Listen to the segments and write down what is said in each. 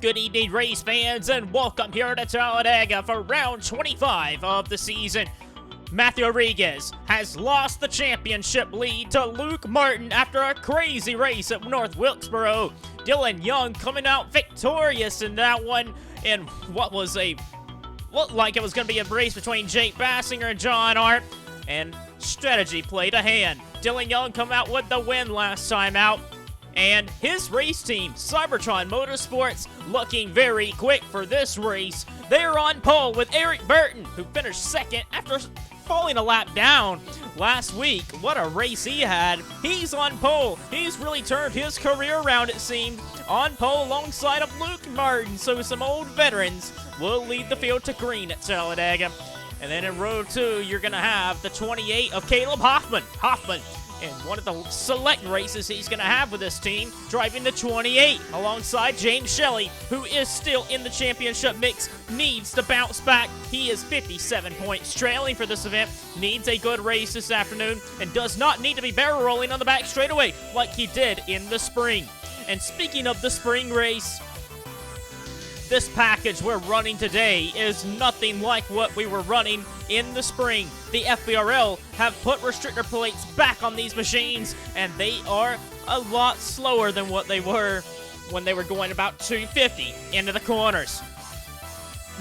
Good evening, race fans, and welcome here to Talladega for round 25 of the season. Matthew Rodriguez has lost the championship lead to Luke Martin after a crazy race at North Wilkesboro. Dylan Young coming out victorious in that one in what was looked like it was going to be a race between Jake Bassinger and John Hart, and strategy played a hand. Dylan Young come out with the win last time out, and his race team, Cybertron Motorsports, looking very quick for this race. They're on pole with Eric Burton, who finished second after falling a lap down last week. What a race he had. He's on pole. He's really turned his career around, it seemed. On pole alongside of Luke Martin, so some old veterans will lead the field to green at Talladega. And then in row 2, you're going to have the 28 of Caleb Hoffman. Hoffman, in one of the select races he's going to have with this team, driving the 28 alongside James Shelley, who is still in the championship mix, needs to bounce back. He is 57 points trailing for this event, needs a good race this afternoon, and does not need to be barrel rolling on the back straightaway like he did in the spring. And speaking of the spring race, this package we're running today is nothing like what we were running in the spring. The FBRL have put restrictor plates back on these machines, and they are a lot slower than what they were when they were going about 250 into the corners.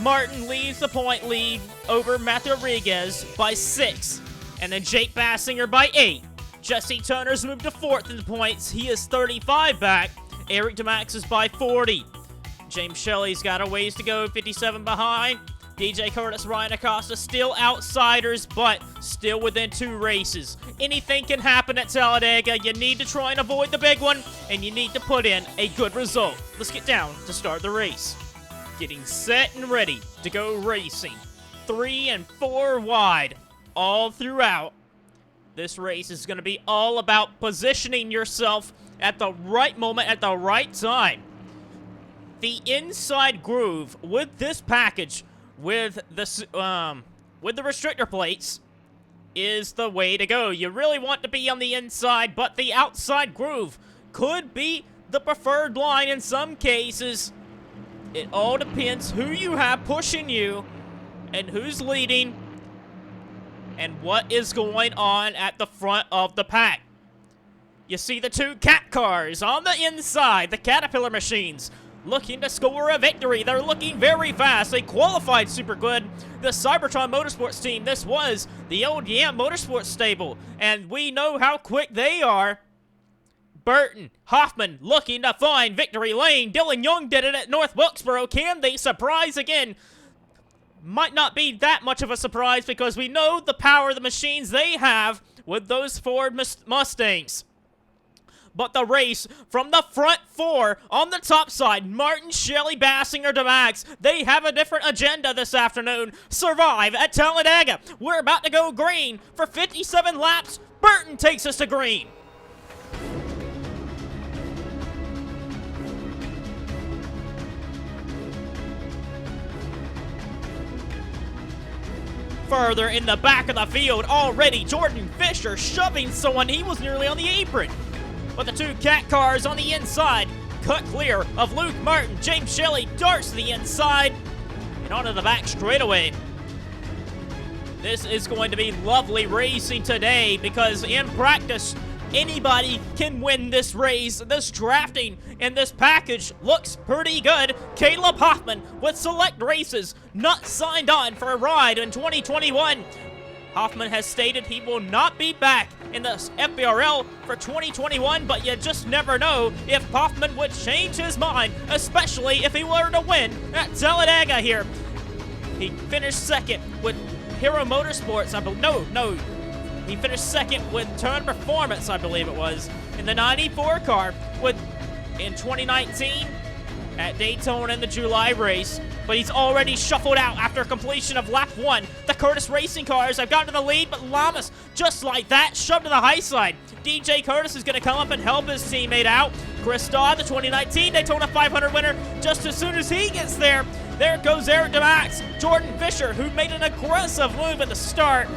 Martin leads the point lead over Matthew Rodriguez by 6, and then Jake Bassinger by 8. Jesse Turner's moved to 4th in the points. He is 35 back. Eric DeMax is by 40. James Shelley's got a ways to go, 57 behind. DJ Curtis, Ryan Acosta still outsiders, but still within 2 races. Anything can happen at Talladega. You need to try and avoid the big one, and you need to put in a good result. Let's get down to start the race. Getting set and ready to go racing. 3 and 4 wide all throughout. This race is going to be all about positioning yourself at the right moment, at the right time. The inside groove with this package, with the restrictor plates, is the way to go. You really want to be on the inside, but the outside groove could be the preferred line in some cases. It all depends who you have pushing you and who's leading and what is going on at the front of the pack. You see the 2 cat cars on the inside, the Caterpillar machines, looking to score a victory. They're looking very fast. They qualified super good. The Cybertron Motorsports team, this was the old Yam Motorsports stable, and we know how quick they are. Burton, Hoffman looking to find victory lane. Dylan Young did it at North Wilkesboro. Can they surprise again? Might not be that much of a surprise because we know the power of the machines they have with those Ford Mustangs. But the race from the front 4 on the top side, Martin, Shelley, Bassinger, DeMax, they have a different agenda this afternoon. Survive at Talladega. We're about to go green for 57 laps. Burton takes us to green. Further in the back of the field, already Jordan Fisher shoving someone. He was nearly on the apron. But the 2 cat cars on the inside cut clear of Luke Martin. James Shelley darts to the inside and onto the back straightaway. This is going to be lovely racing today because in practice, anybody can win this race. This drafting in this package looks pretty good. Caleb Hoffman with select races, not signed on for a ride in 2021. Hoffman has stated he will not be back in the FBRL for 2021, but you just never know if Hoffman would change his mind, especially if he were to win at Talladega here. He finished second with Hero Motorsports, I believe. No. He finished second with Turn Performance, I believe it was, in the 94 car in 2019 at Daytona in the July race. But he's already shuffled out after completion of lap 1. The Curtis Racing cars have gotten to the lead, but Lamas, just like that, shoved to the high side. DJ Curtis is going to come up and help his teammate out. Chris Dodd, the 2019 Daytona 500 winner, just as soon as he gets there, there goes Eric DeMax. Jordan Fisher, who made an aggressive move at the start.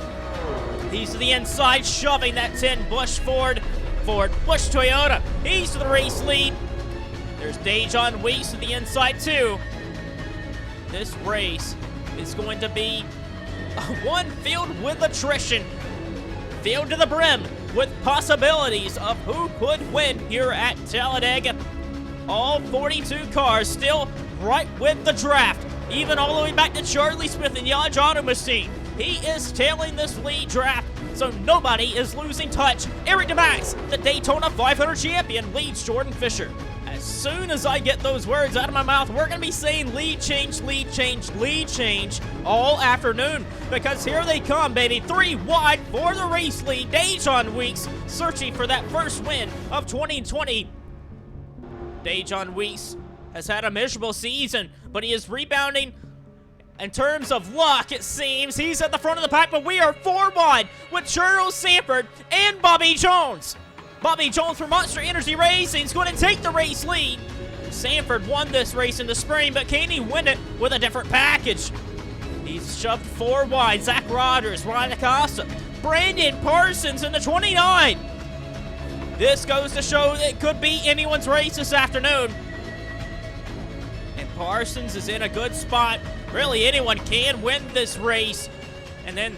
He's to the inside, shoving that 10 Busch Ford Busch Toyota. He's to the race lead. There's Dejon Weeks to the inside too. This race is going to be one filled with attrition, filled to the brim with possibilities of who could win here at Talladega. All 42 cars still right with the draft, even all the way back to Charlie Smith and Yaj Auto Machine. He is tailing this lead draft, so nobody is losing touch. Eric DeMax, the Daytona 500 champion, leads Jordan Fisher. As soon as I get those words out of my mouth, we're going to be saying lead change, lead change, lead change all afternoon, because here they come, baby. 3 wide for the race lead. Dejon Weeks searching for that first win of 2020. Dejon Weeks has had a miserable season, but he is rebounding. In terms of luck, it seems he's at the front of the pack, but we are 4 wide with Charles Sanford and Bobby Jones. Bobby Jones from Monster Energy Racing is going to take the race lead. Sanford won this race in the spring, but can he win it with a different package? He's shoved 4 wide. Zach Rogers, Ryan Acosta, Brandon Parsons in the 29. This goes to show that it could be anyone's race this afternoon. And Parsons is in a good spot. Really, anyone can win this race. And then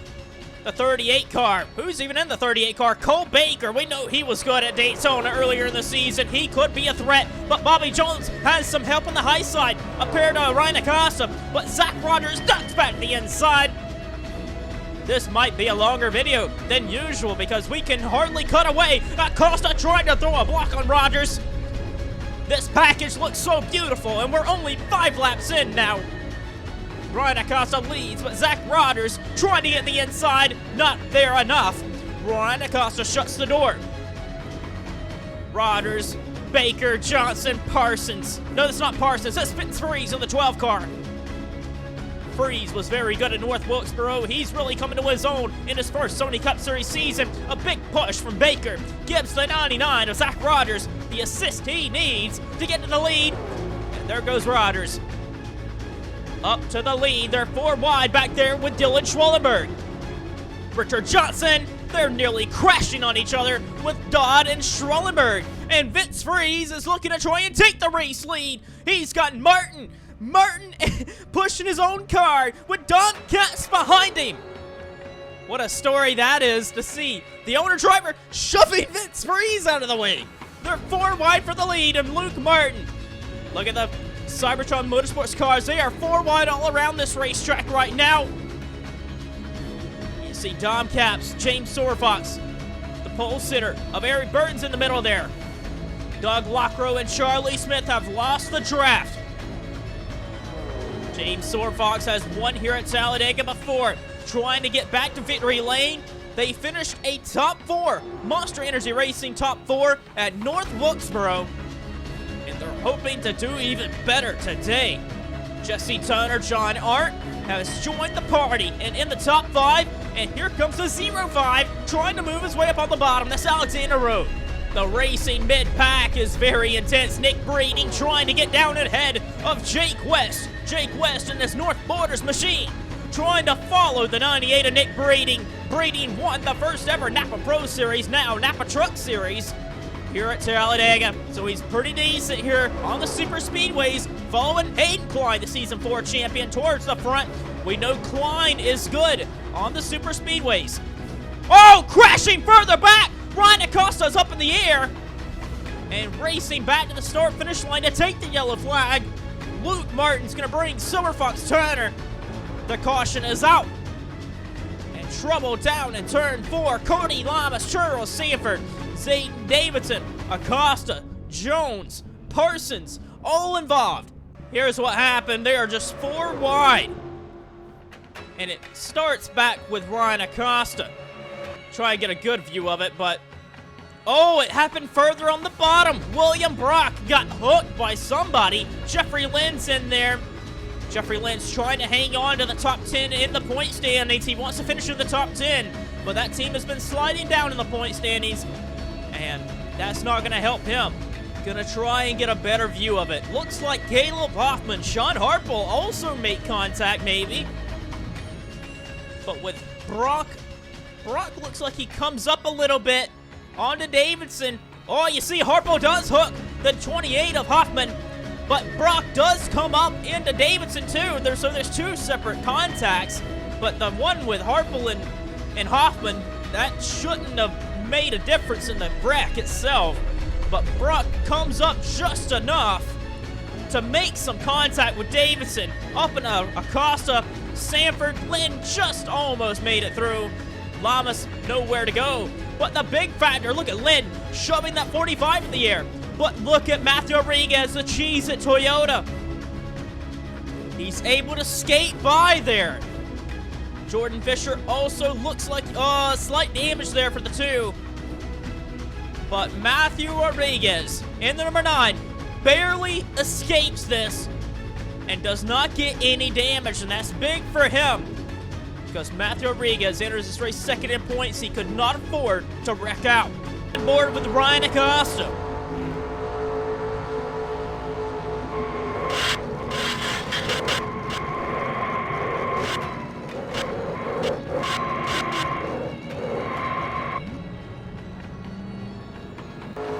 the 38 car. Who's even in the 38 car? Cole Baker. We know he was good at Daytona earlier in the season. He could be a threat, but Bobby Jones has some help on the high side. A pair to Ryan Acosta, but Zach Rogers ducks back to the inside. This might be a longer video than usual because we can hardly cut away. Acosta trying to throw a block on Rogers. This package looks so beautiful, and we're only 5 laps in now. Ryan Acosta leads, but Zach Rogers trying to get the inside. Not there enough. Ryan Acosta shuts the door. Rogers, Baker, Johnson, Parsons. No, that's not Parsons. That's Vince Freeze on the 12 car. Freeze was very good at North Wilkesboro. He's really coming to his own in his first Sony Cup Series season. A big push from Baker. Gives the 99 of Zach Rogers the assist he needs to get to the lead. And there goes Rogers. Up to the lead. They're 4 wide back there with Dylan Schwellenberg. Richard Johnson, they're nearly crashing on each other with Dodd and Schwellenberg. And Vince Freeze is looking to try and take the race lead. He's got Martin pushing his own car with Don Katz behind him. What a story that is to see. The owner-driver shoving Vince Freeze out of the way. They're 4 wide for the lead, and Luke Martin. Look at the Cybertron Motorsports cars. They are 4 wide all around this racetrack right now. You see Dom Capps, James Sorfox, the pole sitter of Eric Burton's in the middle there. Doug Lockrow and Charlie Smith have lost the draft. James Sorfox has won here at Talladega before, trying to get back to victory lane. They finished a top 4, Monster Energy Racing top 4 at North Wilkesboro. And they're hoping to do even better today. Jesse Turner, John Arndt has joined the party and in the top 5. And here comes the 05 trying to move his way up on the bottom. That's Alexander Rowe. The racing mid-pack is very intense. Nick Breeding trying to get down ahead of Jake West. Jake West in this North Borders machine trying to follow the 98 of Nick Breeding. Breeding won the first ever Napa Pro Series, now Napa Truck Series here at Talladega. So he's pretty decent here on the super speedways, following Hayden Klein, the Season 4 champion, towards the front. We know Klein is good on the super speedways. Oh, crashing further back! Ryan Acosta's up in the air and racing back to the start-finish line to take the yellow flag. Luke Martin's going to bring Silver Fox Turner. The caution is out. And trouble down in turn 4. Cody Lamas, Charles Sanford, Zayden Davidson, Acosta, Jones, Parsons, all involved. Here's what happened. They are just 4 wide. And it starts back with Ryan Acosta. Try and get a good view of it, but oh, it happened further on the bottom. William Brock got hooked by somebody. Jeffrey Lynn's in there. Jeffrey Lynn's trying to hang on to the top 10 in the point standings. He wants to finish in the top 10, but that team has been sliding down in the point standings, and that's not going to help him. Gonna try and get a better view of it. Looks like Caleb Hoffman, Sean Harp will also make contact, maybe. But with Brock looks like he comes up a little bit onto Davidson. Oh, you see Harpo does hook the 28 of Hoffman. But Brock does come up into Davidson too. So there's two separate contacts. But the one with Harpel and Hoffman, that shouldn't have made a difference in the wreck itself. But Brock comes up just enough to make some contact with Davidson. Up in Acosta, Sanford, Lynn just almost made it through. Lamas nowhere to go. But the big factor, look at Lynn shoving that 45 in the air. But look at Matthew Rodriguez, the cheese at Toyota. He's able to skate by there. Jordan Fisher also looks like slight damage there for the two. But Matthew Rodriguez in the number 9 barely escapes this and does not get any damage, and that's big for him because Matthew Rodriguez enters this race second in points. He could not afford to wreck out. On board with Ryan Acosta.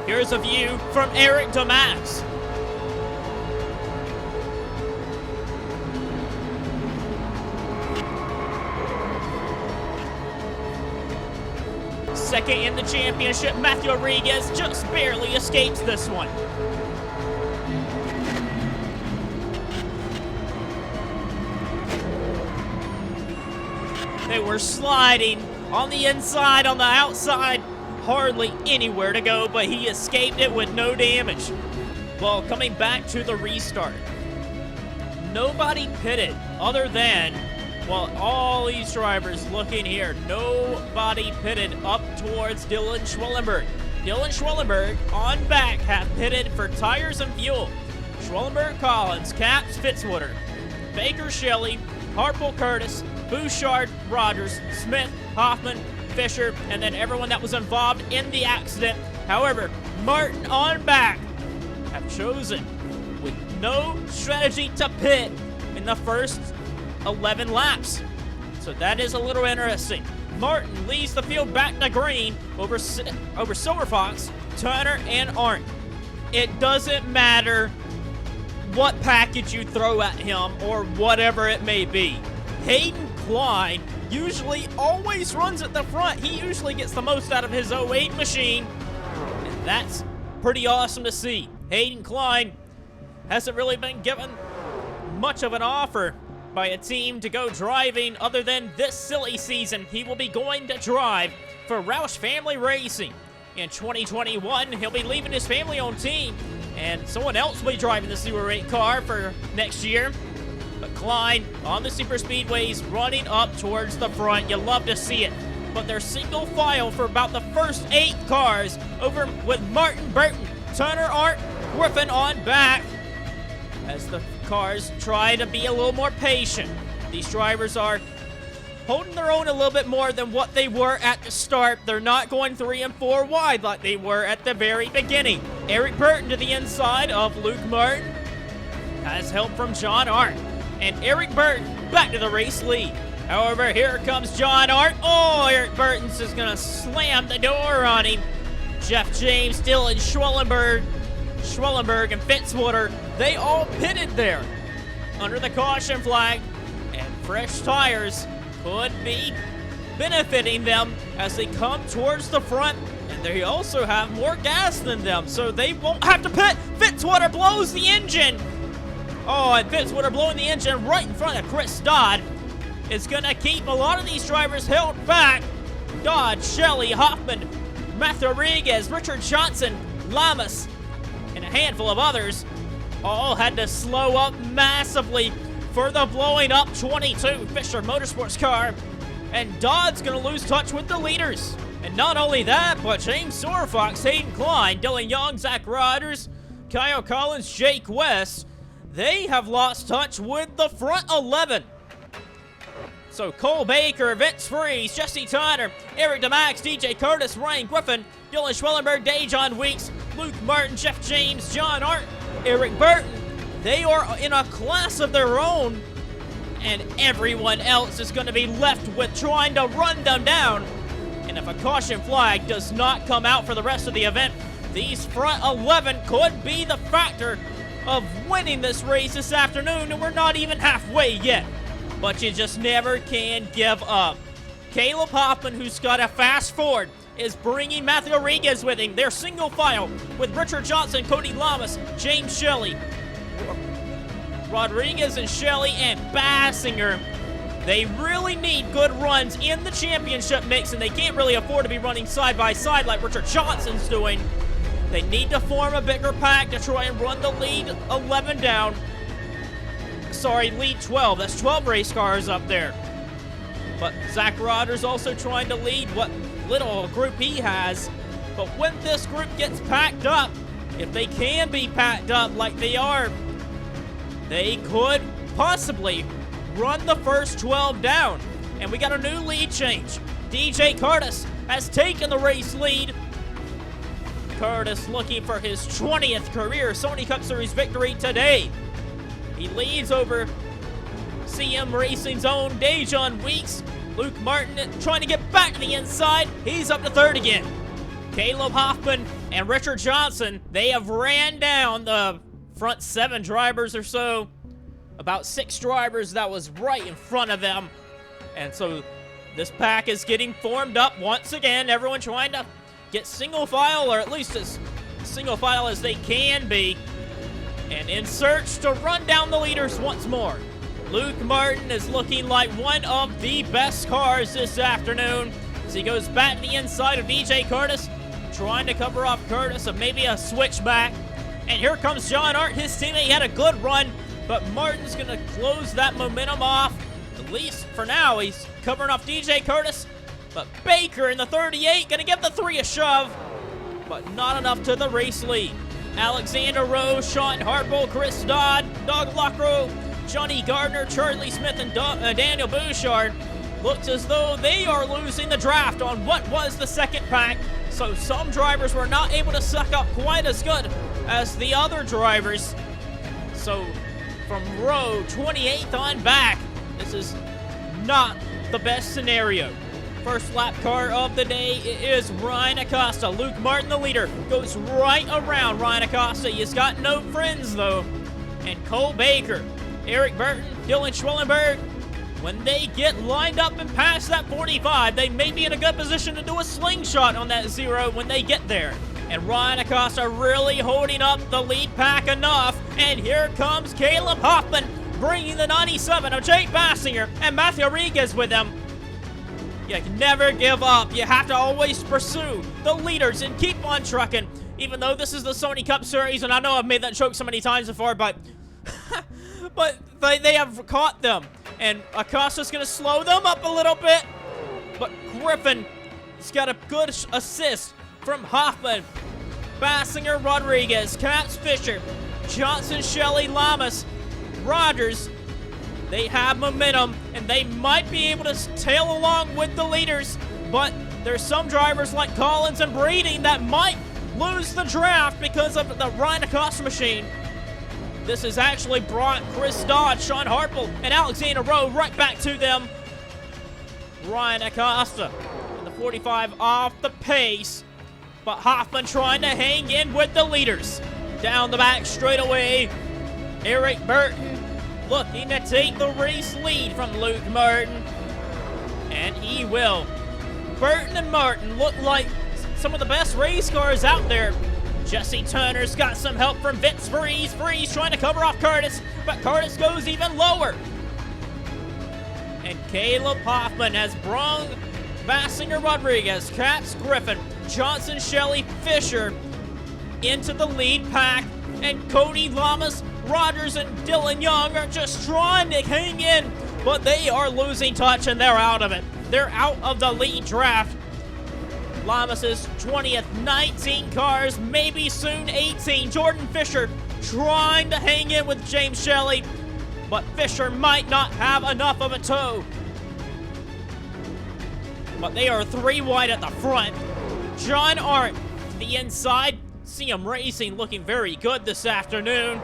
Here's a view from Eric DeMax. Second in the championship, Matthew Rodriguez just barely escapes this one. They were sliding on the inside, on the outside, hardly anywhere to go, but he escaped it with no damage. Well, coming back to the restart, nobody pitted other than, well, all these drivers looking here, nobody pitted up towards Dylan Schwellenberg. Dylan Schwellenberg on back have pitted for tires and fuel. Schwellenberg, Collins, Capps, Fitzwater, Baker, Shelley, Harpel, Curtis, Bouchard, Rogers, Smith, Hoffman, Fisher, and then everyone that was involved in the accident. However, Martin on back have chosen with no strategy to pit in the first 11 laps. So that is a little interesting. Martin leads the field back to green over Silver Fox, Turner, and Arndt. It doesn't matter what package you throw at him or whatever it may be. Hayden Klein usually always runs at the front. He usually gets the most out of his 08 machine, and that's pretty awesome to see. Hayden Klein hasn't really been given much of an offer by a team to go driving other than this silly season. He will be going to drive for Roush Family Racing. In 2021, he'll be leaving his family-owned team, and someone else will be driving the Super 8 car for next year. But Klein on the super speedways running up towards the front. You love to see it. But they're single file for about the first 8 cars over with Martin Burton, Turner, Arndt, Griffin on back as the cars try to be a little more patient. These drivers are holding their own a little bit more than what they were at the start. They're not going 3 and 4 wide like they were at the very beginning. Eric Burton to the inside of Luke Martin has help from John Arndt. And Eric Burton back to the race lead. However, here comes John Arndt. Oh, Eric Burton's just going to slam the door on him. Jeff James, Dylan Schwellenberg, and Fitzwater, they all pitted there under the caution flag. And fresh tires could be benefiting them as they come towards the front. And they also have more gas than them, so they won't have to pit. Fitzwater blows the engine. Oh, and Fitzwater blowing the engine right in front of Chris Dodd is going to keep a lot of these drivers held back. Dodd, Shelley, Hoffman, Matthew Rodriguez, Richard Johnson, Lamas, and a handful of others all had to slow up massively for the blowing up 22 Fisher Motorsports car. And Dodd's going to lose touch with the leaders. And not only that, but James Sorfox, Hayden Klein, Dylan Young, Zach Rogers, Kyle Collins, Jake West, they have lost touch with the front 11. So Cole Baker, Vince Freeze, Jesse Tyner, Eric DeMax, DJ Curtis, Ryan Griffin, Dylan Schwellenberg, Dejon Weeks, Luke Martin, Jeff James, John Arndt, Eric Burton. They are in a class of their own, and everyone else is going to be left with trying to run them down. And if a caution flag does not come out for the rest of the event, these front 11 could be the factor of winning this race this afternoon, and we're not even halfway yet. But you just never can give up. Caleb Hoffman, who's got a fast Ford, is bringing Matthew Rodriguez with him. They're single file with Richard Johnson, Cody Lamas, James Shelley, Rodriguez and Shelley, and Bassinger. They really need good runs in the championship mix, and they can't really afford to be running side by side like Richard Johnson's doing. They need to form a bigger pack to try and run the lead 11 down. Sorry, lead 12. That's 12 race cars up there. But Zach Rogers also trying to lead what little group he has. But when this group gets packed up, if they can be packed up like they are, they could possibly run the first 12 down. And we got a new lead change. DJ Curtis has taken the race lead. Curtis looking for his 20th career Sony Cup Series victory today. He leads over CM Racing's own Dejon Weeks. Luke Martin trying to get back to the inside. He's up to third again. Caleb Hoffman and Richard Johnson, they have ran down the front 7 drivers or so. About 6 drivers that was right in front of them. And so this pack is getting formed up once again. Everyone trying to get single file, or at least as single file as they can be, and in search to run down the leaders once more. Luke Martin is looking like one of the best cars this afternoon as he goes back to the inside of DJ Curtis, trying to cover off Curtis of maybe a switchback. And here comes John Art, his teammate. He had a good run, but Martin's going to close that momentum off. At least for now, he's covering off DJ Curtis. But Baker in the 38 going to give the 3 a shove, but not enough to the race lead. Alexander Rowe, Sean Hartwell, Chris Dodd, Doug Lockrow, Johnny Gardner, Charlie Smith, and Daniel Bouchard looks as though they are losing the draft on what was the second pack. So some drivers were not able to suck up quite as good as the other drivers. So from row 28th on back, this is not the best scenario. First lap car of the day is Ryan Acosta. Luke Martin, the leader, goes right around Ryan Acosta. He's got no friends, though. And Cole Baker, Eric Burton, Dylan Schwellenberg, when they get lined up and past that 45, they may be in a good position to do a slingshot on that 0 when they get there. And Ryan Acosta really holding up the lead pack enough. And here comes Caleb Hoffman, bringing the 97 of Jake Bassinger and Matthew Rodriguez with him. You can never give up. You have to always pursue the leaders and keep on trucking. Even though this is the Sony Cup Series, and I know I've made that joke so many times before, but but they have caught them. And Acosta's going to slow them up a little bit. But Griffin has got a good assist from Hoffman. Bassinger, Rodriguez, Caps, Fisher, Johnson, Shelley, Lamas, Rogers. They have momentum, and they might be able to tail along with the leaders, but there's some drivers like Collins and Breeding that might lose the draft because of the Ryan Acosta machine. This has actually brought Chris Dodd, Sean Hartwell, and Alexander Rowe right back to them. Ryan Acosta in the 45 off the pace, but Hoffman trying to hang in with the leaders. Down the back straightaway, Eric Burton looking to take the race lead from Luke Martin, and he will. Burton and Martin look like some of the best race cars out there. Jesse Turner's got some help from Vince Freeze. Freeze trying to cover off Curtis, but Curtis goes even lower. And Caleb Hoffman has brung Bassinger, Rodriguez, Caps, Griffin, Johnson, Shelley, Fisher into the lead pack, and Cody Lamas, Rogers, and Dylan Young are just trying to hang in, but they are losing touch and they're out of it. They're out of the lead draft. Lamas's 20th, 19 cars, maybe soon 18. Jordan Fisher trying to hang in with James Shelley, but Fisher might not have enough of a tow. But they are 3 wide at the front. John Arndt to the inside. CM Racing looking very good this afternoon.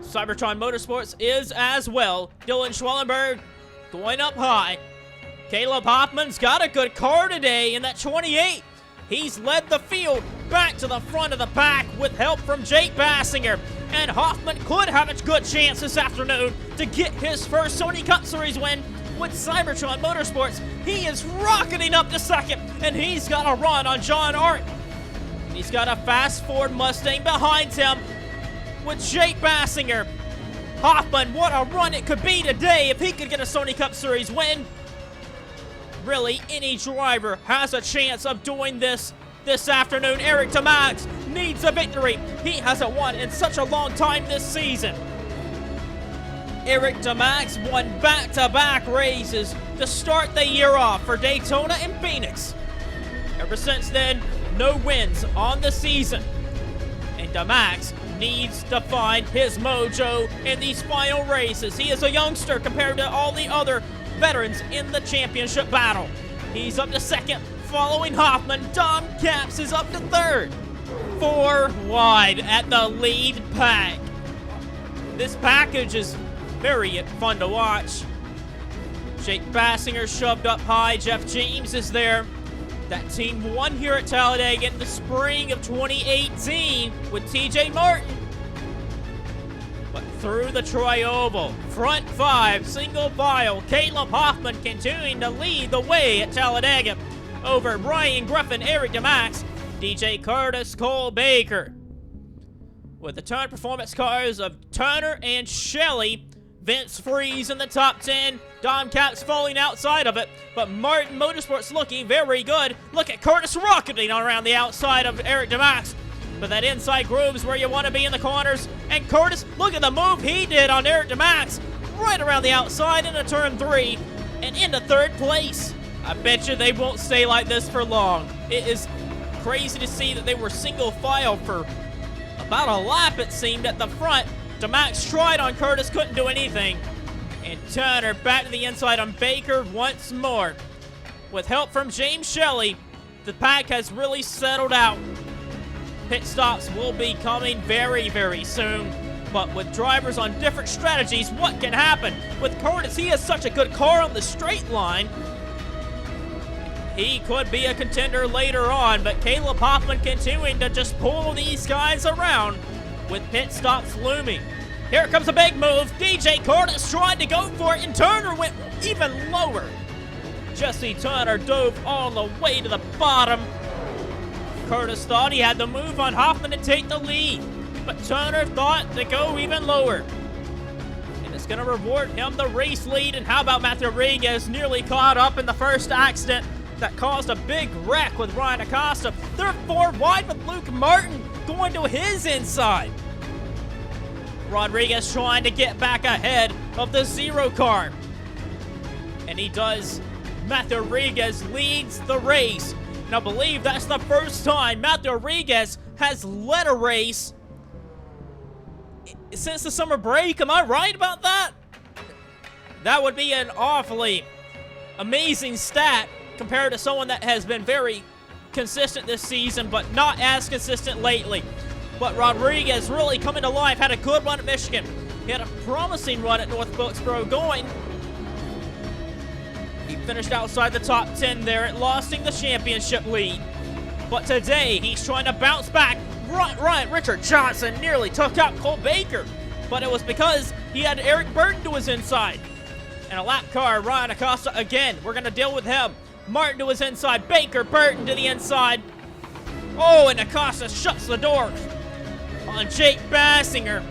Cybertron Motorsports is as well. Dylan Schwellenberg going up high. Caleb Hoffman's got a good car today in that 28. He's led the field back to the front of the pack with help from Jake Bassinger. And Hoffman could have a good chance this afternoon to get his first Sony Cup Series win with Cybertron Motorsports. He is rocketing up to second, and he's got a run on John Art. He's got a fast Ford Mustang behind him with Jake Bassinger. Hoffman, what a run it could be today if he could get a Sony Cup Series win. Really, any driver has a chance of doing this afternoon. Eric DeMax needs a victory. He hasn't won in such a long time this season. Eric DeMax won back-to-back races to start the year off for Daytona and Phoenix. Ever since then, no wins on the season. And DeMax needs to find his mojo in these final races. He is a youngster compared to all the other veterans in the championship battle. He's up to second, following Hoffman. Dom Capps is up to third. 4 wide at the lead pack. This package is very fun to watch. Jake Bassinger shoved up high. Jeff James is there. That team won here at Talladega in the spring of 2018 with TJ Martin. But through the tri-oval, front 5, single file, Caleb Hoffman continuing to lead the way at Talladega over Brian Griffin, Eric DeMax, DJ Curtis, Cole Baker. With the Turner Performance cars of Turner and Shelley, Vince Freeze in the top 10, Dom Capps falling outside of it, but Martin Motorsports looking very good. Look at Curtis rocketing around the outside of Eric DeMax. But that inside groove's where you want to be in the corners. And Curtis, look at the move he did on Eric DeMax. Right around the outside into turn 3 and into third place. I bet you they won't stay like this for long. It is crazy to see that they were single file for about a lap, it seemed, at the front. DeMax tried on Curtis, couldn't do anything. And Turner back to the inside on Baker once more. With help from James Shelley, the pack has really settled out. Pit stops will be coming very, very soon. But with drivers on different strategies, what can happen? With Curtis, he has such a good car on the straight line. He could be a contender later on, but Caleb Hoffman continuing to just pull these guys around with pit stops looming. Here comes a big move. DJ Curtis tried to go for it, and Turner went even lower. Jesse Turner dove all the way to the bottom. Curtis thought he had the move on Hoffman to take the lead, but Turner thought to go even lower. And it's going to reward him the race lead. And how about Matthew Rodriguez nearly caught up in the first accident that caused a big wreck with Ryan Acosta. They're 4 wide with Luke Martin going to his inside. Rodriguez trying to get back ahead of the 0 car. And he does. Matthew Rodriguez leads the race. And I believe that's the first time Matthew Rodriguez has led a race since the summer break. Am I right about that? That would be an awfully amazing stat compared to someone that has been very consistent this season, but not as consistent lately. But Rodriguez really coming to life. Had a good run at Michigan. He had a promising run at North Wilkesboro going. He finished outside the top 10 there, losing the championship lead. But today, he's trying to bounce back. Ryan Richard Johnson nearly took out Cole Baker, but it was because he had Eric Burton to his inside. And a lap car, Ryan Acosta again. We're going to deal with him. Martin to his inside, Baker, Burton to the inside. Oh, and Acosta shuts the door on Jake Bassinger.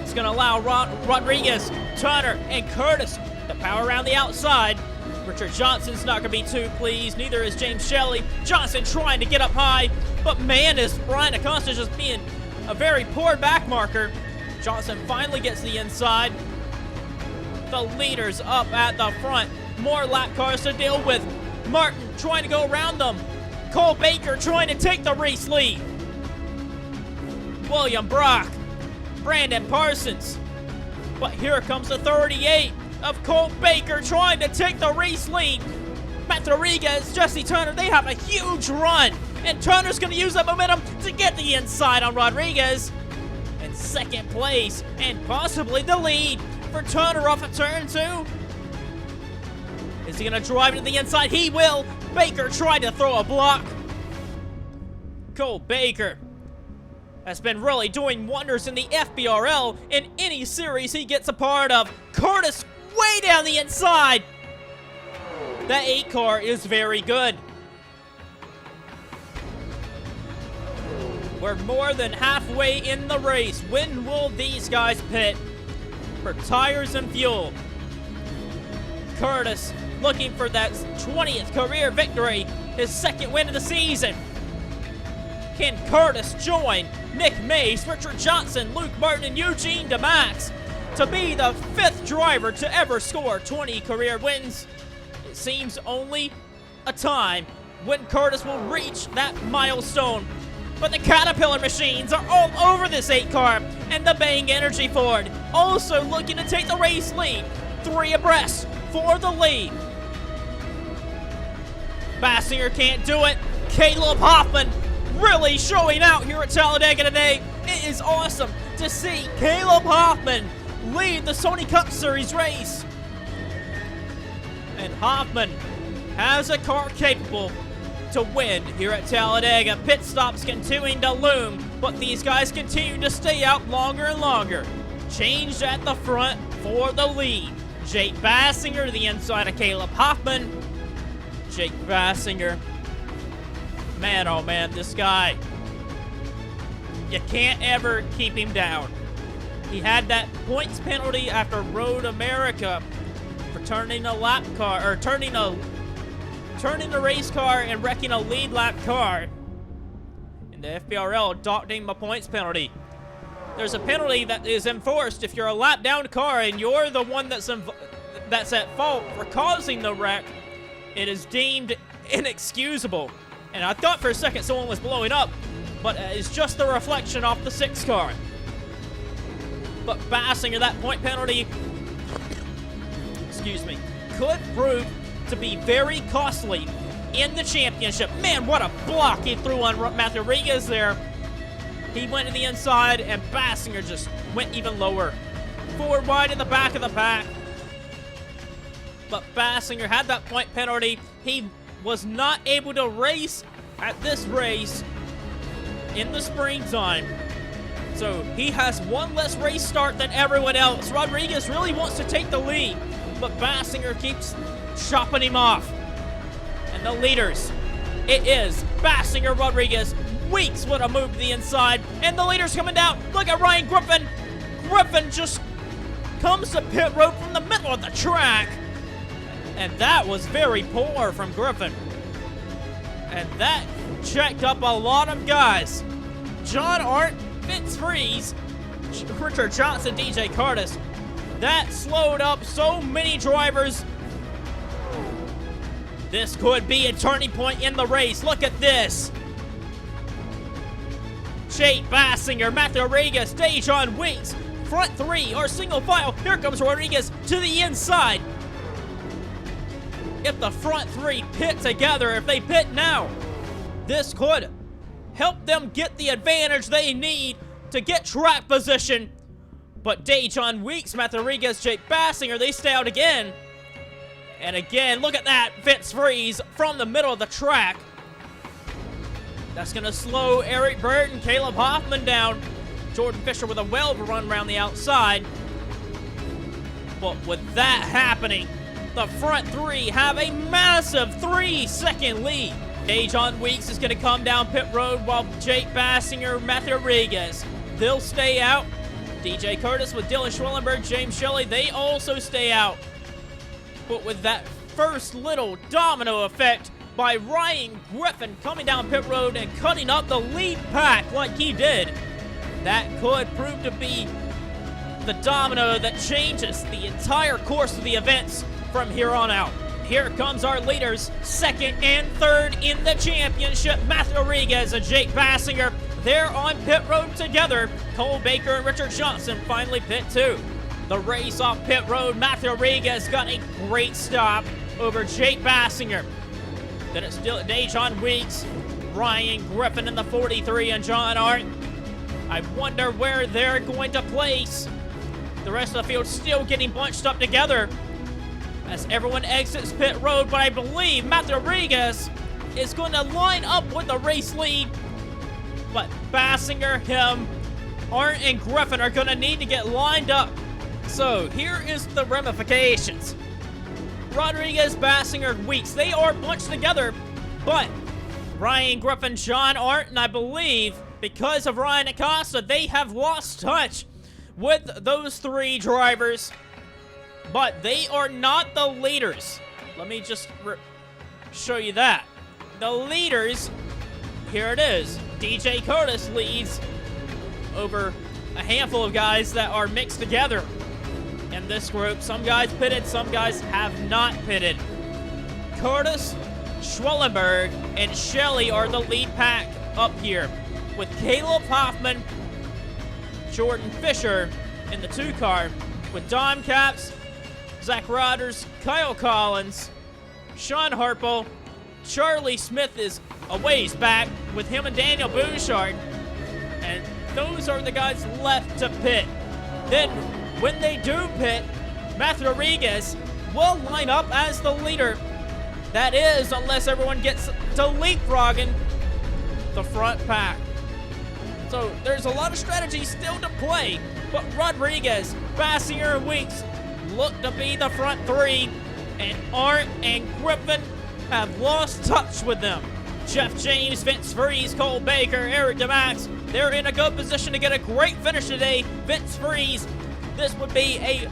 It's going to allow Rodriguez, Turner, and Curtis to power around the outside. Richard Johnson's not going to be too pleased. Neither is James Shelley. Johnson trying to get up high. But man, is Ryan Acosta just being a very poor back marker. Johnson finally gets the inside. The leaders up at the front. More lap cars to deal with. Martin trying to go around them. Cole Baker trying to take the race lead. William Brock. Brandon Parsons. But here comes the 38 of Cole Baker trying to take the race lead. Matt Rodriguez, Jesse Turner, they have a huge run. And Turner's going to use that momentum to get the inside on Rodriguez. In second place, and possibly the lead for Turner off of turn 2. Is he going to drive it to the inside? He will. Baker tried to throw a block. Cole Baker has been really doing wonders in the FBRL in any series he gets a part of. Curtis way down the inside. That 8 car is very good. We're more than halfway in the race. When will these guys pit for tires and fuel? Curtis looking for that 20th career victory, his 2nd win of the season. Can Curtis join Nick Mays, Richard Johnson, Luke Martin, and Eugene DeMax to be the 5th driver to ever score 20 career wins? It seems only a time when Curtis will reach that milestone. But the Caterpillar machines are all over this 8 car, and the Bang Energy Ford also looking to take the race lead. 3 abreast for the lead. Bassinger can't do it. Caleb Hoffman really showing out here at Talladega today. It is awesome to see Caleb Hoffman lead the Sony Cup Series race. And Hoffman has a car capable to win here at Talladega. Pit stops continuing to loom, but these guys continue to stay out longer and longer. Changed at the front for the lead. Jake Bassinger to the inside of Caleb Hoffman. Jake Bassinger. Man, oh man, this guy. You can't ever keep him down. He had that points penalty after Road America for turning a lap car, or turning the race car and wrecking a lead lap car. And the FBRL docked him a points penalty. There's a penalty that is enforced if you're a lap down car and you're the one that's at fault for causing the wreck. It is deemed inexcusable. And I thought for a second someone was blowing up, but it's just the reflection off the 6 car. But Bassinger, that point penalty, excuse me, could prove to be very costly in the championship. Man, what a block he threw on Matthew Rodriguez there. He went to the inside, and Bassinger just went even lower. 4 wide in the back of the pack. But Bassinger had that point penalty. He was not able to race at this race in the springtime. So he has 1 less race start than everyone else. Rodriguez really wants to take the lead, but Bassinger keeps chopping him off. And the leaders, it is Bassinger, Rodriguez. Weeks would have moved to the inside, and the leader's coming down. Look at Ryan Griffin. Griffin just comes to pit road from the middle of the track. And that was very poor from Griffin. And that checked up a lot of guys. John Art, Vince Freeze, Richard Johnson, DJ Curtis. That slowed up so many drivers. This could be a turning point in the race. Look at this. Jake Bassinger, Matthew Rodriguez, Dejon Weeks. Front 3 or single file. Here comes Rodriguez to the inside. If the front 3 pit together, if they pit now, this could help them get the advantage they need to get track position. But Dejon Weeks, Matthew Rodriguez, Jake Bassinger, they stay out again. And again, look at that. Vince Freeze from the middle of the track. That's going to slow Eric Burton, Caleb Hoffman down. Jordan Fisher with a well run around the outside. But with that happening, the front 3 have a massive 3-second lead. Dejon Weeks is going to come down pit road while Jake Bassinger, Matthew Rodriguez, they'll stay out. DJ Curtis with Dylan Schwellenberg, James Shelley, they also stay out. But with that first little domino effect by Ryan Griffin coming down pit road and cutting up the lead pack like he did, that could prove to be the domino that changes the entire course of the events from here on out. Here comes our leaders, 2nd and 3rd in the championship. Matthew Rodriguez and Jake Bassinger, they're on pit road together. Cole Baker and Richard Johnson finally pit 2. The race off pit road, Matthew Rodriguez got a great stop over Jake Bassinger. Then it's still Dejon Weeks, Ryan Griffin in the 43, and John Art. I wonder where they're going to place. The rest of the field still getting bunched up together as everyone exits pit road, but I believe Matthew Rodriguez is going to line up with the race lead but Bassinger, him, Arndt, and Griffin are going to need to get lined up. So here is the ramifications. Rodriguez, Bassinger, and Weeks, they are bunched together, but Ryan Griffin, John Arndt, and I believe because of Ryan Acosta, they have lost touch with those three drivers, but they are not the leaders. Let me just show you that. The leaders, here it is. DJ Curtis leads over a handful of guys that are mixed together in this group. Some guys pitted, some guys have not pitted. Curtis, Schwellenberg, and Shelley are the lead pack up here, with Caleb Hoffman, Jordan Fisher in the 2-car, with Dom Capps, Zach Rodgers, Kyle Collins, Sean Harple. Charlie Smith is a ways back with him and Daniel Bouchard, and those are the guys left to pit. Then, when they do pit, Matthew Rodriguez will line up as the leader. That is, unless everyone gets to leapfrogging the front pack. So, there's a lot of strategy still to play, but Rodriguez, Bassinger, and Weeks look to be the front three, and Arndt and Griffin have lost touch with them. Jeff James, Vince Freeze, Cole Baker, Eric DeMax, they're in a good position to get a great finish today. Vince Freeze, this would be a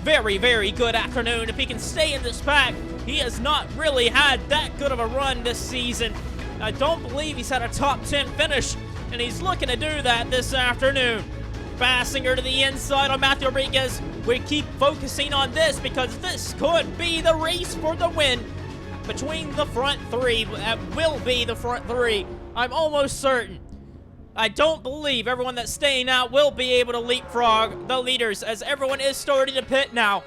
very, very good afternoon if he can stay in this pack. He has not really had that good of a run this season. I don't believe he's had a top 10 finish, and he's looking to do that this afternoon. Bassinger to the inside on Matthew Rodriguez. We keep focusing on this because this could be the race for the win between the front three. That will be the front three. I'm almost certain. I don't believe everyone that's staying out will be able to leapfrog the leaders, as everyone is starting to pit now.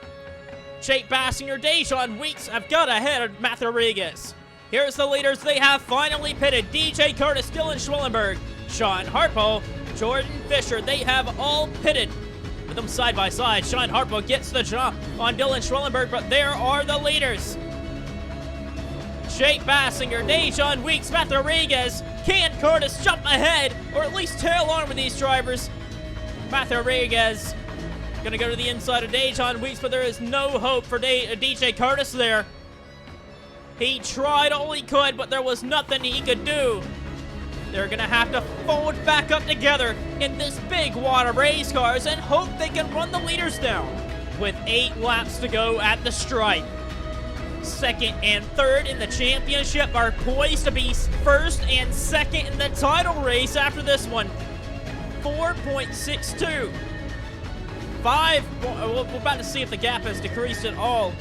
Jake Bassinger, Dejon Weeks have got ahead of Matthew Rodriguez. Here's the leaders. They have finally pitted. DJ Curtis, Dylan Schwellenberg, Sean Harpo, Jordan Fisher. They have all pitted with them side by side. Sean Harpo gets the jump on Dylan Schwellenberg, but there are the leaders. Jake Bassinger, Dejon Weeks, Matthew Rodriguez. Can Curtis jump ahead or at least tail on with these drivers? Matthew Rodriguez going to go to the inside of Dejon Weeks, but there is no hope for DJ Curtis there. He tried all he could, but there was nothing he could do. They're going to have to fold back up together in this big wad of race cars and hope they can run the leaders down. With 8 laps to go at the stripe. Second and third in the championship are poised to be first and second in the title race after this one. 4.62. We're about to see if the gap has decreased at all.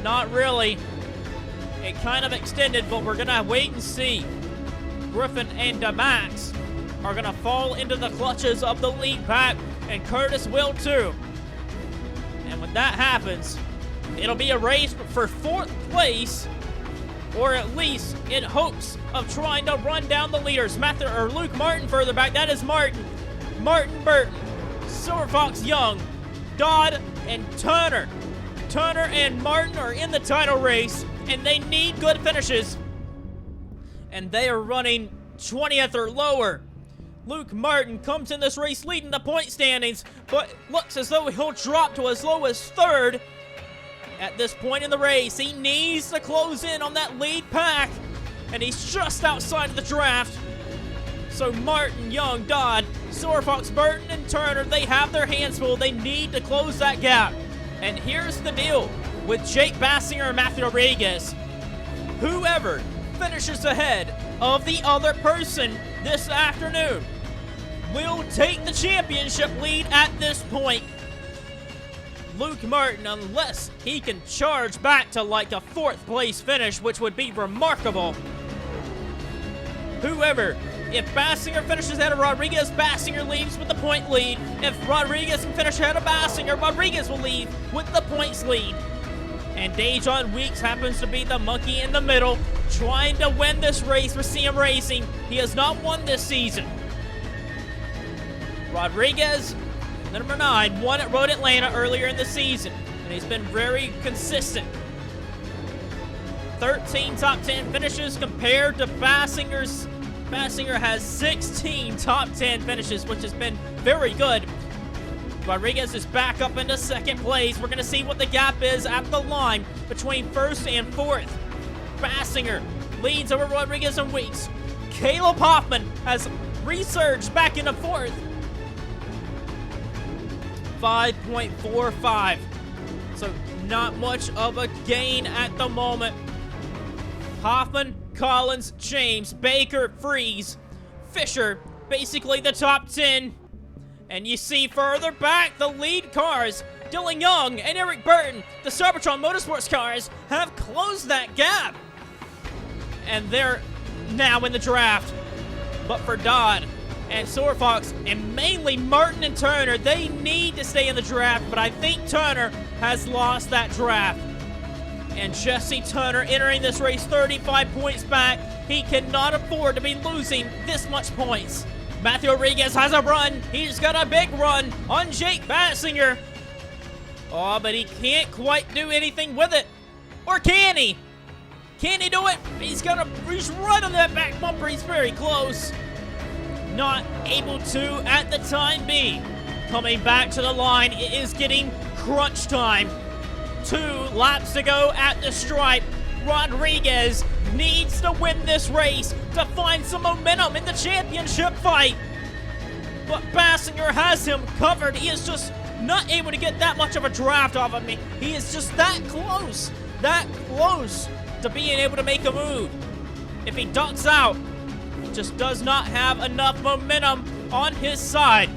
Not really. It kind of extended, but we're going to wait and see. Griffin and DeMax are going to fall into the clutches of the lead pack, and Curtis will too. And when that happens, it'll be a race for 4th place, or at least in hopes of trying to run down the leaders. Luke Martin further back. That is Martin Burton, Silver Fox Young, Dodd, and Turner. Turner and Martin are in the title race, and they need good finishes. And they are running 20th or lower. Luke Martin comes in this race leading the point standings, but looks as though he'll drop to as low as 3rd. At this point in the race, he needs to close in on that lead pack, and he's just outside of the draft. So Martin, Young, Dodd, Silver Fox, Burton, and Turner, they have their hands full. They need to close that gap. And here's the deal with Jake Bassinger and Matthew Rodriguez. Whoever finishes ahead of the other person this afternoon will take the championship lead at this point. Luke Martin, unless he can charge back to like a 4th place finish, which would be remarkable. If Bassinger finishes ahead of Rodriguez, Bassinger leaves with the point lead. If Rodriguez can finish ahead of Bassinger, Rodriguez will leave with the points lead. And Dejon Weeks happens to be the monkey in the middle, trying to win this race for CM Racing. He has not won this season. Rodriguez, number 9, won at Road Atlanta earlier in the season, and he's been very consistent. 13 top 10 finishes compared to Bassinger's Basinger has 16 top 10 finishes, which has been very good. Rodriguez is back up into second place. We're going to see what the gap is at the line between first and fourth. Basinger leads over Rodriguez and Weeks. Caleb Hoffman has resurged back into fourth. 5.45. So not much of a gain at the moment. Hoffman, Collins, James, Baker, Freeze, Fisher, basically the top 10. And you see further back, the lead cars, Dylan Young and Eric Burton, the Cybertron Motorsports cars, have closed that gap. And they're now in the draft. But for Dodd and Silver Fox, and mainly Martin and Turner, they need to stay in the draft, but I think Turner has lost that draft. And Jesse Turner entering this race 35 points back. He cannot afford to be losing this much points. Matthew Rodriguez has a run. He's got a big run on Jake Basinger. Oh, but he can't quite do anything with it. Or can he? Can he do it? He's right on that back bumper. He's very close. Not able to at the time being. Coming back to the line, it is getting crunch time. 2 laps to go at the stripe. Rodriguez needs to win this race to find some momentum in the championship fight. But Basinger has him covered. He is just not able to get that much of a draft off of me. He is just that close to being able to make a move. If he ducks out, he just does not have enough momentum on his side.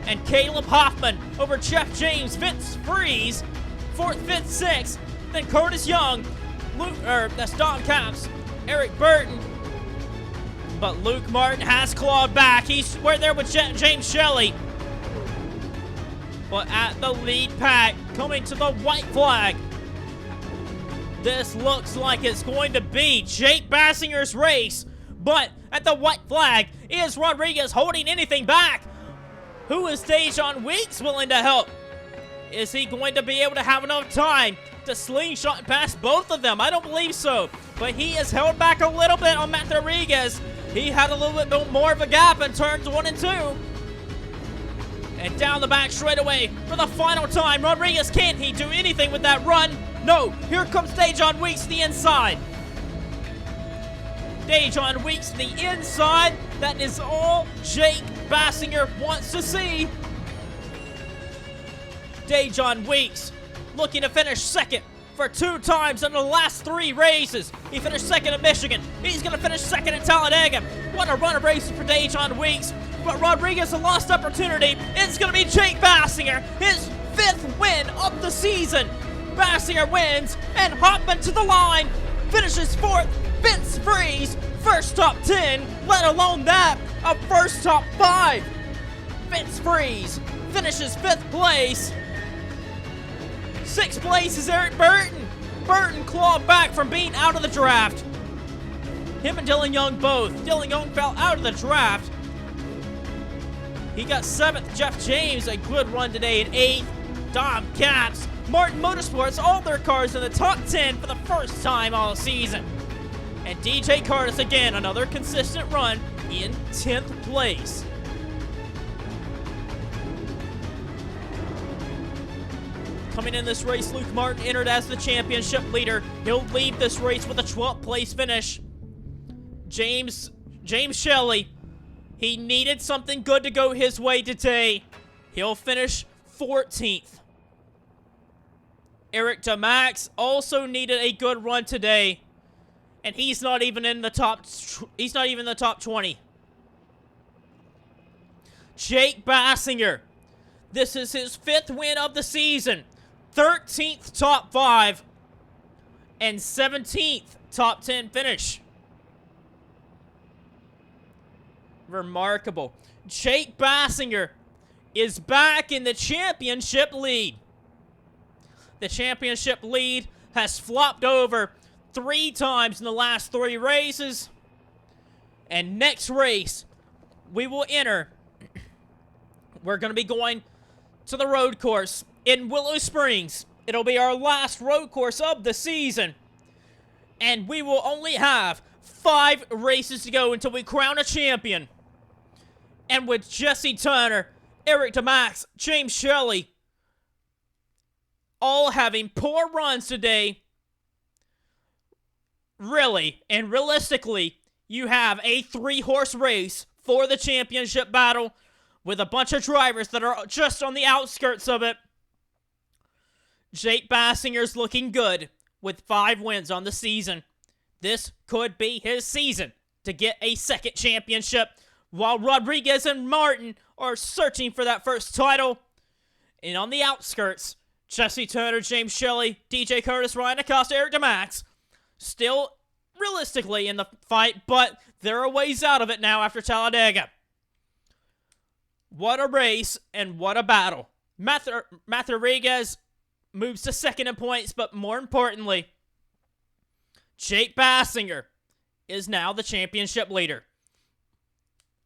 And Caleb Hoffman over Jeff James, Vince Freeze, 4th, 5th, 6th, then Curtis Young, that's Don Capps, Eric Burton. But Luke Martin has clawed back. He's right there with James Shelley. But at the lead pack, coming to the white flag. This looks like it's going to be Jake Basinger's race. But at the white flag, is Rodriguez holding anything back? Who is Dejon Weeks willing to help? Is he going to be able to have enough time to slingshot past both of them? I don't believe so. But he is held back a little bit on Matt Rodriguez. He had a little bit more of a gap in turns 1 and 2. And down the back straightaway for the final time. Rodriguez, can't he do anything with that run? No. Here comes Dejon Weeks to the inside. Dejon Weeks to the inside. That is all Jake Basinger wants to see. Dejon Weeks looking to finish second for 2 times in the last 3 races. He finished second at Michigan. He's going to finish second at Talladega. What a run of races for Dejon Weeks. But Rodriguez, a lost opportunity. It's going to be Jake Basinger, his 5th win of the season. Basinger wins, and Hoffman to the line. Finishes 4th. Vince Freeze, first top 10, let alone that, a first top 5. Vince Freeze finishes 5th place. 6th place is Eric Burton. Burton clawed back from being out of the draft. Him and Dylan Young both. Dylan Young fell out of the draft. He got 7th. Jeff James, a good run today at 8th. Dom Capps, Martin Motorsports, all their cars in the top 10 for the first time all season. And DJ Curtis, again, another consistent run in 10th place. Coming in this race, Luke Martin entered as the championship leader. He'll lead this race with a 12th place finish. James Shelley, he needed something good to go his way today. He'll finish 14th. Eric DeMax also needed a good run today. And he's not even in the top 20. Jake Basinger. This is his 5th win of the season. 13th top 5 and 17th top 10 finish. Remarkable. Jake Basinger is back in the championship lead. The championship lead has flopped over 3 times in the last 3 races. And next race, we will enter. We're going to be going to the road course in Willow Springs. It'll be our last road course of the season. And we will only have 5 races to go until we crown a champion. And with Jesse Turner, Eric DeMax, James Shelley, all having poor runs today, really and realistically, you have a 3-horse race for the championship battle with a bunch of drivers that are just on the outskirts of it. Jake Bassinger's looking good with 5 wins on the season. This could be his season to get a second championship, while Rodriguez and Martin are searching for that first title. And on the outskirts, Jesse Turner, James Shelley, DJ Curtis, Ryan Acosta, Eric DeMax, still realistically in the fight, but they're a ways out of it now after Talladega. What a race and what a battle. Matt Rodriguez moves to second in points, but more importantly, Jake Bassinger is now the championship leader.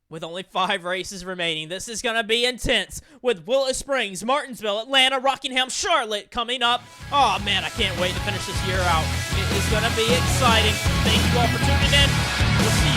With only 5 races remaining, this is going to be intense with Willow Springs, Martinsville, Atlanta, Rockingham, Charlotte coming up. Oh man, I can't wait to finish this year out. It is going to be exciting. Thank you all for tuning in. We'll see